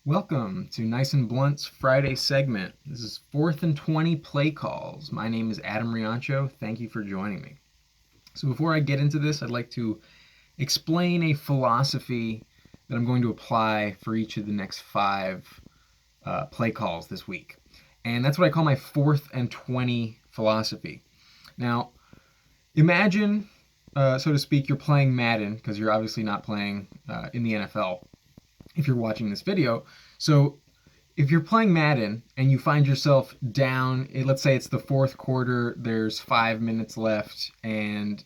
Welcome to Nice and Blunt's Friday segment. This is 4th and 20 play calls. My name is Adam Riancho. Thank you for joining me. So before I get into this, I'd like to explain a philosophy that I'm going to apply for each of the next five play calls this week. And that's what I call my 4th and 20 philosophy. Now, imagine, so to speak, you're playing Madden, because you're obviously not playing in the NFL if you're watching this video. So if you're playing Madden and you find yourself down, let's say it's the fourth quarter, there's 5 minutes left, and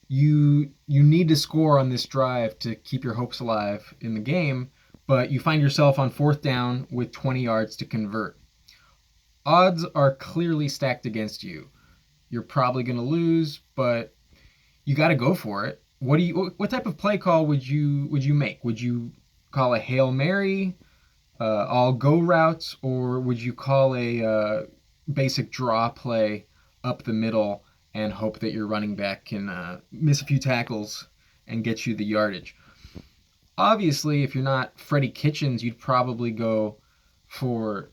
you need to score on this drive to keep your hopes alive in the game, but you find yourself on 4th down with 20 yards to convert. Odds are clearly stacked against you. You're probably going to lose, but you got to go for it. What type of play call would you make? Would you call a Hail Mary, all go routes, or would you call a basic draw play up the middle and hope that your running back can miss a few tackles and get you the yardage? Obviously, if you're not Freddie Kitchens, you'd probably go for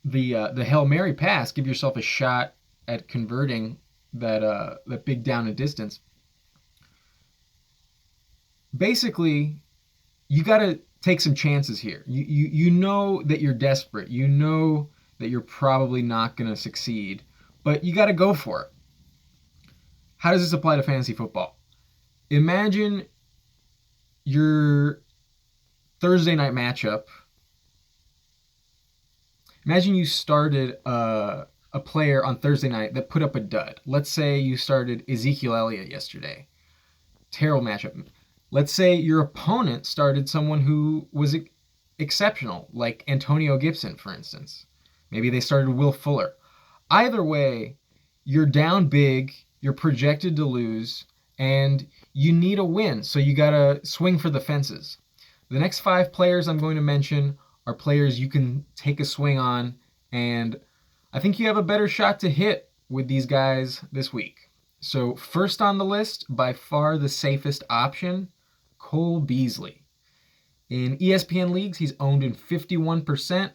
the Hail Mary pass, give yourself a shot at converting that big down and distance. Basically, you got to take some chances here. You know that you're desperate. You know that you're probably not going to succeed, but you got to go for it. How does this apply to fantasy football? Imagine your Thursday night matchup. Imagine you started a player on Thursday night that put up a dud. Let's say you started Ezekiel Elliott yesterday. Terrible matchup. Let's say your opponent started someone who was exceptional, like Antonio Gibson, for instance. Maybe they started Will Fuller. Either way, you're down big, you're projected to lose, and you need a win, so you gotta swing for the fences. The next 5 players I'm going to mention are players you can take a swing on, and I think you have a better shot to hit with these guys this week. So first on the list, by far the safest option, Cole Beasley. In ESPN leagues, he's owned in 51%,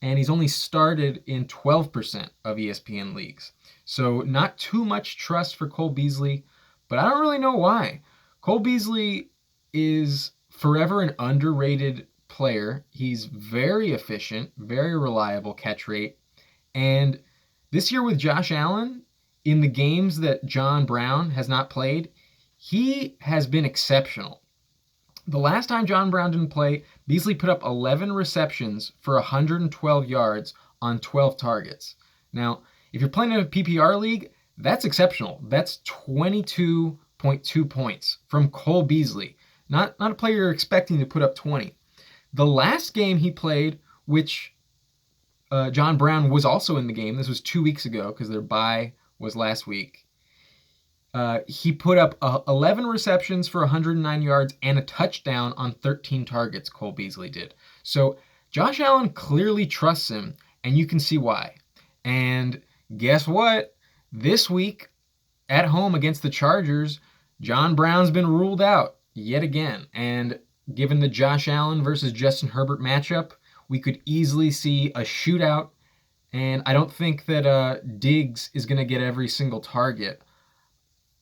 and he's only started in 12% of ESPN leagues. So not too much trust for Cole Beasley, but I don't really know why. Cole Beasley is forever an underrated player. He's very efficient, very reliable catch rate, and this year with Josh Allen, in the games that John Brown has not played, he has been exceptional. The last time John Brown didn't play, Beasley put up 11 receptions for 112 yards on 12 targets. Now, if you're playing in a PPR league, that's exceptional. That's 22.2 points from Cole Beasley. Not a player you're expecting to put up 20. The last game he played, which John Brown was also in the game, this was 2 weeks ago because their bye was last week. He put up 11 receptions for 109 yards and a touchdown on 13 targets, Cole Beasley did. So Josh Allen clearly trusts him, and you can see why. And guess what? This week, at home against the Chargers, John Brown's been ruled out yet again. And given the Josh Allen versus Justin Herbert matchup, we could easily see a shootout. And I don't think that Diggs is going to get every single target.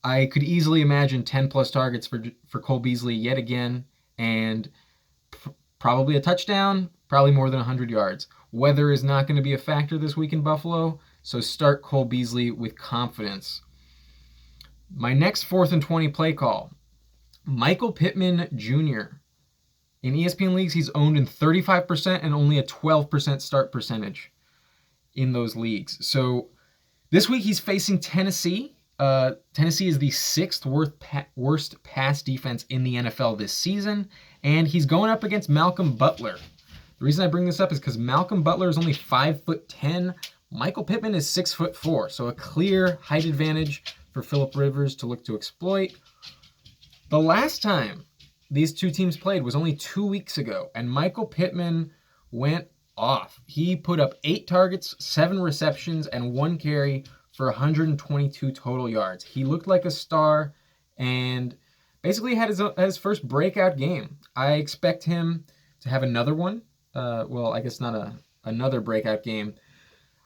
I could easily imagine 10 plus targets for Cole Beasley yet again, and probably a touchdown, probably more than 100 yards. Weather is not going to be a factor this week in Buffalo, so start Cole Beasley with confidence. My next 4th and 20 play call, Michael Pittman Jr. In ESPN leagues, he's owned in 35% and only a 12% start percentage in those leagues. So this week he's facing Tennessee. Tennessee is the 6th worst pass defense in the NFL this season, and he's going up against Malcolm Butler. The reason I bring this up is because Malcolm Butler is only 5'10". Michael Pittman is 6'4", so a clear height advantage for Phillip Rivers to look to exploit. The last time these two teams played was only 2 weeks ago, and Michael Pittman went off. He put up 8 targets, 7 receptions, and 1 carry for 122 total yards. He looked like a star and basically had his first breakout game. I expect him to have another one well, I guess not another breakout game.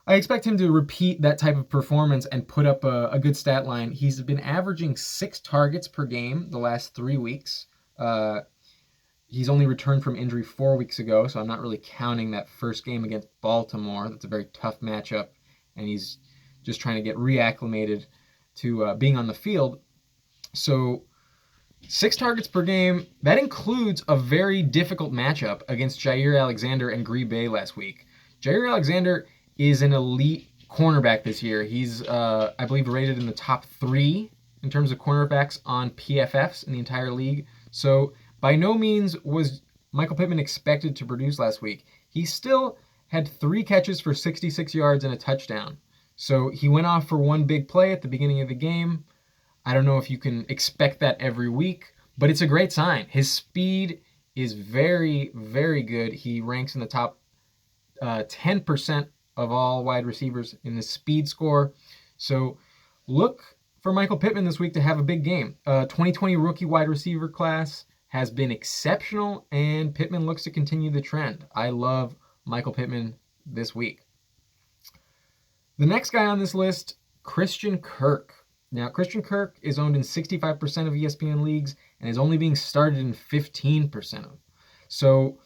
I expect him to repeat that type of performance and put up a good stat line. He's been averaging 6 targets per game the last 3 weeks. Uh, he's only returned from injury 4 weeks ago, so I'm not really counting that first game against Baltimore. That's a very tough matchup, and he's just trying to get reacclimated to being on the field. So 6 targets per game, that includes a very difficult matchup against Jair Alexander and Green Bay last week. Jair Alexander is an elite cornerback this year. He's, I believe, rated in the top 3 in terms of cornerbacks on PFFs in the entire league. So by no means was Michael Pittman expected to produce last week. He still had 3 catches for 66 yards and a touchdown. So he went off for one big play at the beginning of the game. I don't know if you can expect that every week, but it's a great sign. His speed is very, very good. He ranks in the top 10% of all wide receivers in the speed score. So look for Michael Pittman this week to have a big game. 2020 rookie wide receiver class has been exceptional, and Pittman looks to continue the trend. I love Michael Pittman this week. The next guy on this list, Christian Kirk. Now, Christian Kirk is owned in 65% of ESPN leagues and is only being started in 15% of them. So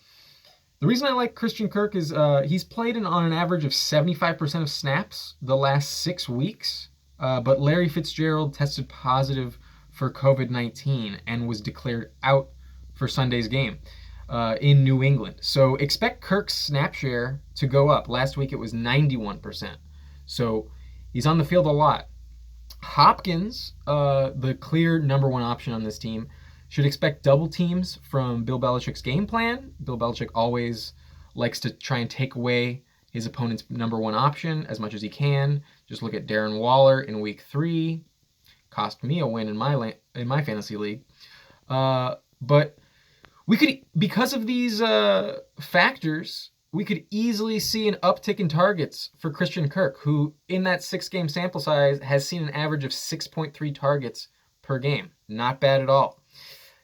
the reason I like Christian Kirk is he's played on an average of 75% of snaps the last 6 weeks, but Larry Fitzgerald tested positive for COVID-19 and was declared out for Sunday's game in New England. So expect Kirk's snap share to go up. Last week it was 91%. So he's on the field a lot. Hopkins, the clear number 1 option on this team, should expect double teams from Bill Belichick's game plan. Bill Belichick always likes to try and take away his opponent's number 1 option as much as he can. Just look at Darren Waller in week 3. Cost me a win in my fantasy league. But we could, because of these factors, we could easily see an uptick in targets for Christian Kirk, who in that 6-game sample size has seen an average of 6.3 targets per game. Not bad at all.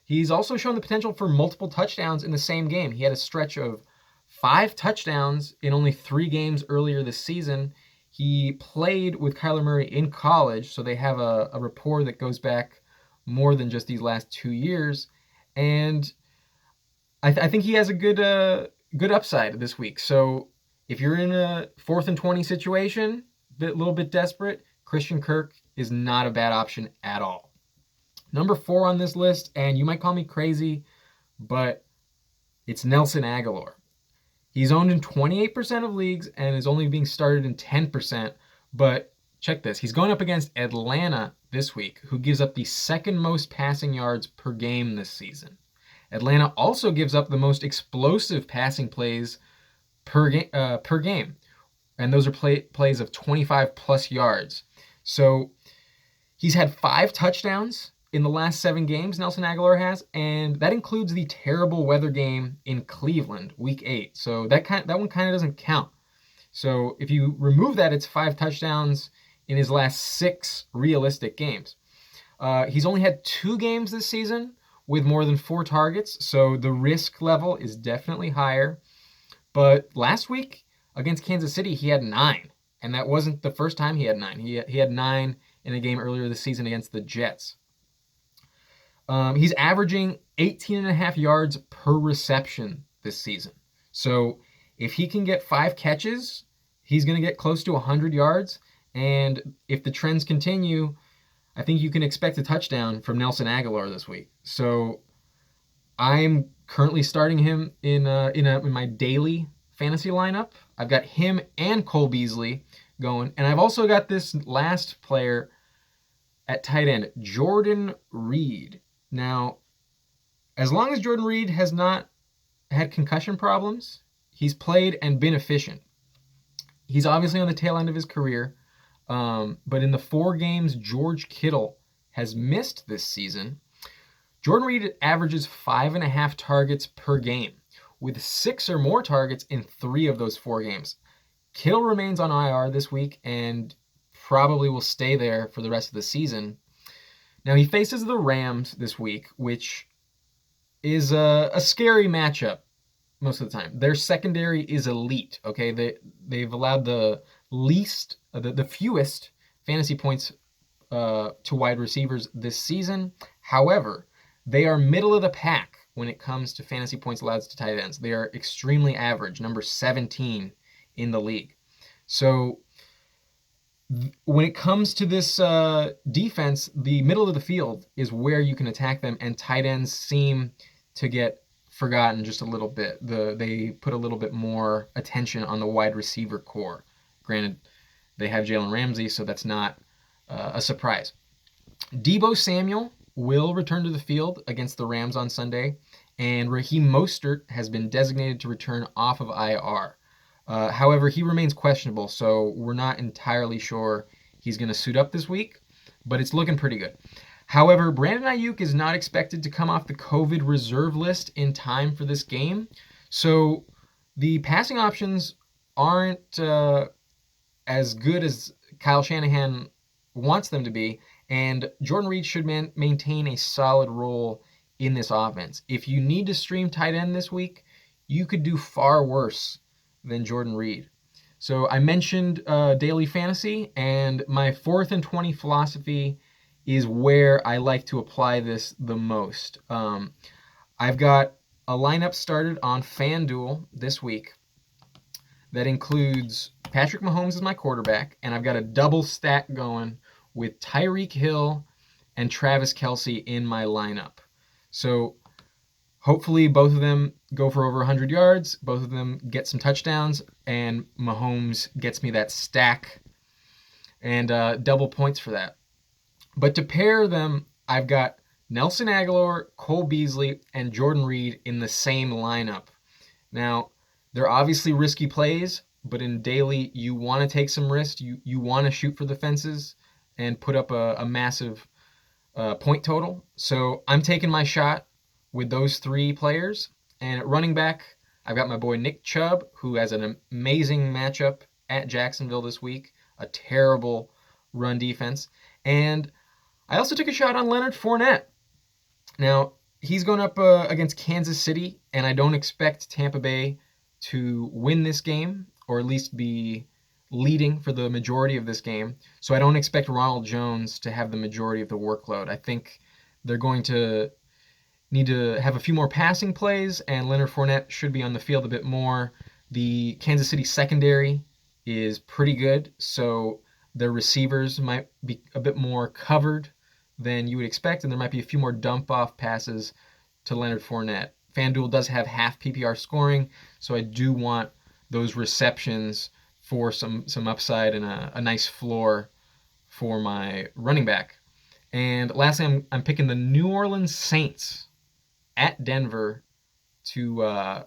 He's also shown the potential for multiple touchdowns in the same game. He had a stretch of 5 touchdowns in only 3 games earlier this season. He played with Kyler Murray in college, so they have a rapport that goes back more than just these last 2 years. And I think he has a good upside this week. So if you're in a 4th and 20 situation, a little bit desperate, Christian Kirk is not a bad option at all. Number 4 on this list, and you might call me crazy, but it's Nelson Agholor. He's owned in 28% of leagues and is only being started in 10%. But check this. He's going up against Atlanta this week, who gives up the 2nd most passing yards per game this season. Atlanta also gives up the most explosive passing plays per game. And those are plays of 25 plus yards. So he's had 5 touchdowns in the last 7 games, Nelson Agholor has, and that includes the terrible weather game in Cleveland, week 8. So that one kind of doesn't count. So if you remove that, it's 5 touchdowns in his last 6 realistic games. He's only had 2 games this season with more than 4 targets, so the risk level is definitely higher. But last week against Kansas City, he had 9, and that wasn't the first time he had 9. He had 9 in a game earlier this season against the Jets. He's averaging 18.5 yards per reception this season. So if he can get 5 catches, he's going to get close to 100 yards. And if the trends continue, I think you can expect a touchdown from Nelson Agholor this week. So I'm currently starting him in my daily fantasy lineup. I've got him and Cole Beasley going. And I've also got this last player at tight end, Jordan Reed. Now, as long as Jordan Reed has not had concussion problems, he's played and been efficient. He's obviously on the tail end of his career, but in the 4 games George Kittle has missed this season, Jordan Reed averages 5.5 targets per game, with 6 or more targets in 3 of those 4 games. Kittle remains on IR this week and probably will stay there for the rest of the season. Now, he faces the Rams this week, which is a scary matchup most of the time. Their secondary is elite. Okay, they've allowed the least, the fewest fantasy points to wide receivers this season. However, they are middle of the pack when it comes to fantasy points allowed to tight ends. They are extremely average, number 17 in the league. So when it comes to this defense, the middle of the field is where you can attack them, and tight ends seem to get forgotten just a little bit. They put a little bit more attention on the wide receiver core. Granted, they have Jalen Ramsey, so that's not a surprise. Deebo Samuel will return to the field against the Rams on Sunday, and Raheem Mostert has been designated to return off of IR. However, he remains questionable, so we're not entirely sure he's going to suit up this week, but it's looking pretty good. However, Brandon Ayuk is not expected to come off the COVID reserve list in time for this game, so the passing options aren't as good as Kyle Shanahan wants them to be, and Jordan Reed should maintain a solid role in this offense. If you need to stream tight end this week, you could do far worse than Jordan Reed. So I mentioned daily fantasy, and my 4th and 20 philosophy is where I like to apply this the most. I've got a lineup started on FanDuel this week that includes Patrick Mahomes as my quarterback, and I've got a double stack going with Tyreek Hill and Travis Kelce in my lineup. So hopefully both of them go for over 100 yards, both of them get some touchdowns, and Mahomes gets me that stack and double points for that. But to pair them, I've got Nelson Agholor, Cole Beasley, and Jordan Reed in the same lineup. Now, they're obviously risky plays, but in daily, you want to take some risks. You want to shoot for the fences and put up a massive point total. So I'm taking my shot with those 3 players. And at running back, I've got my boy Nick Chubb, who has an amazing matchup at Jacksonville this week, a terrible run defense. And I also took a shot on Leonard Fournette. Now, he's going up against Kansas City, and I don't expect Tampa Bay to win this game, or at least be leading for the majority of this game. So I don't expect Ronald Jones to have the majority of the workload. I think they're going to need to have a few more passing plays, and Leonard Fournette should be on the field a bit more. The Kansas City secondary is pretty good, so their receivers might be a bit more covered than you would expect, and there might be a few more dump-off passes to Leonard Fournette. FanDuel does have half PPR scoring, so I do want those receptions for some upside and a nice floor for my running back. And lastly, I'm picking the New Orleans Saints at Denver to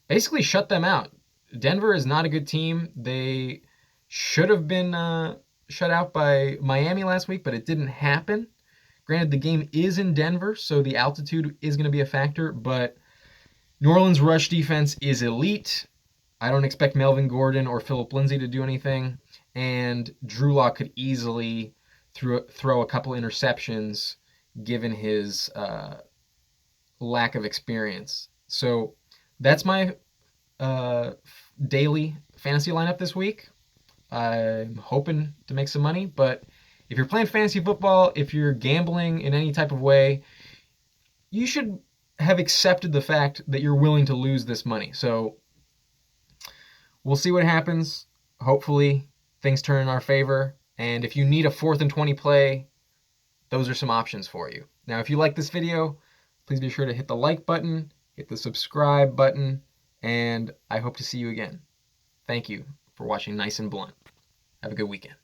basically shut them out. Denver is not a good team. They should have been shut out by Miami last week, but it didn't happen. Granted, the game is in Denver, so the altitude is going to be a factor, but New Orleans' rush defense is elite. I don't expect Melvin Gordon or Phillip Lindsay to do anything, and Drew Lock could easily throw a couple interceptions given his lack of experience. So that's my daily fantasy lineup this week. I'm hoping to make some money, but if you're playing fantasy football, if you're gambling in any type of way, you should have accepted the fact that you're willing to lose this money. So we'll see what happens. Hopefully things turn in our favor. And if you need a 4th and 20 play, those are some options for you. Now, if you like this video, please be sure to hit the like button, hit the subscribe button, and I hope to see you again. Thank you for watching Nice and Blunt. Have a good weekend.